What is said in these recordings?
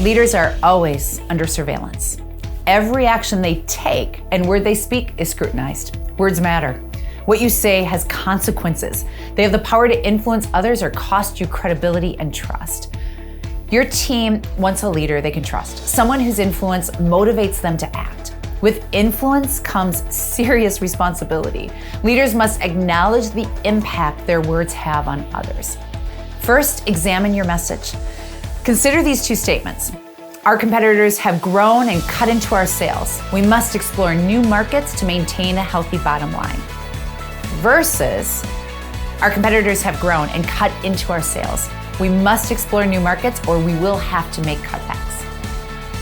Leaders are always under surveillance. Every action they take and word they speak is scrutinized. Words matter. What you say has consequences. They have the power to influence others or cost you credibility and trust. Your team wants a leader they can trust, someone whose influence motivates them to act. With influence comes serious responsibility. Leaders must acknowledge the impact their words have on others. First, examine your message. Consider these two statements. Our competitors have grown and cut into our sales. We must explore new markets to maintain a healthy bottom line. Versus, our competitors have grown and cut into our sales. We must explore new markets or we will have to make cutbacks.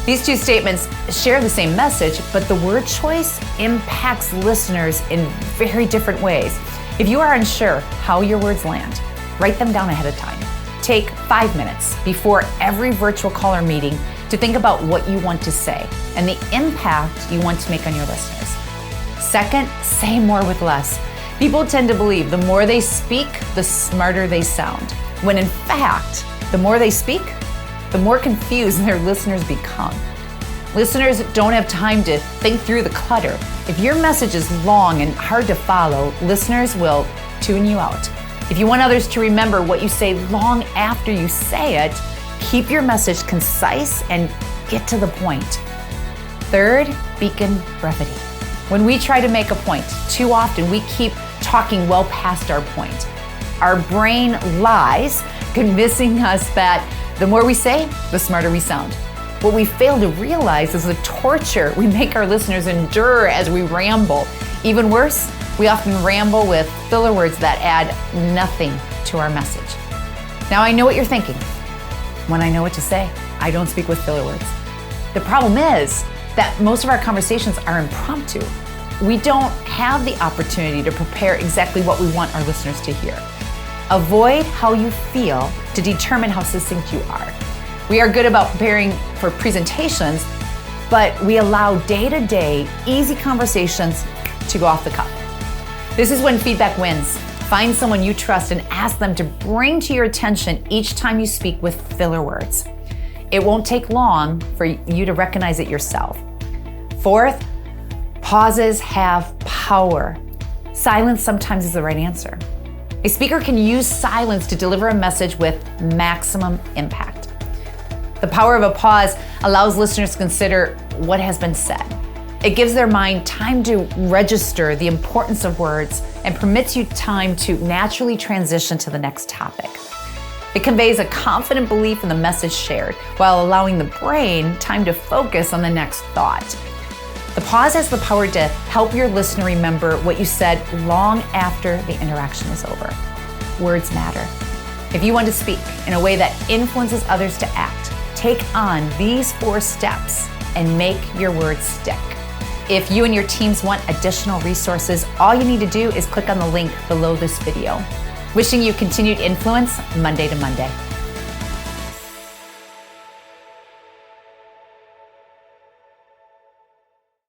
These two statements share the same message, but the word choice impacts listeners in very different ways. If you are unsure how your words land, write them down ahead of time. Take 5 minutes before every virtual call or meeting to think about what you want to say and the impact you want to make on your listeners. Second, say more with less. People tend to believe the more they speak, the smarter they sound, when in fact, the more they speak, the more confused their listeners become. Listeners don't have time to think through the clutter. If your message is long and hard to follow, listeners will tune you out. If you want others to remember what you say long after you say it, keep your message concise and get to the point. Third, beacon brevity. When we try to make a point, too often we keep talking well past our point. Our brain lies, convincing us that the more we say, the smarter we sound. What we fail to realize is the torture we make our listeners endure as we ramble. Even worse, we often ramble with filler words that add nothing to our message. Now I know what you're thinking. When I know what to say, I don't speak with filler words. The problem is that most of our conversations are impromptu. We don't have the opportunity to prepare exactly what we want our listeners to hear. Avoid how you feel to determine how succinct you are. We are good about preparing for presentations, but we allow day-to-day, easy conversations to go off the cuff. This is when feedback wins. Find someone you trust and ask them to bring to your attention each time you speak with filler words. It won't take long for you to recognize it yourself. Fourth, pauses have power. Silence sometimes is the right answer. A speaker can use silence to deliver a message with maximum impact. The power of a pause allows listeners to consider what has been said. It gives their mind time to register the importance of words and permits you time to naturally transition to the next topic. It conveys a confident belief in the message shared while allowing the brain time to focus on the next thought. The pause has the power to help your listener remember what you said long after the interaction is over. Words matter. If you want to speak in a way that influences others to act, take on these 4 steps and make your words stick. If you and your teams want additional resources, all you need to do is click on the link below this video. Wishing you continued influence Monday to Monday.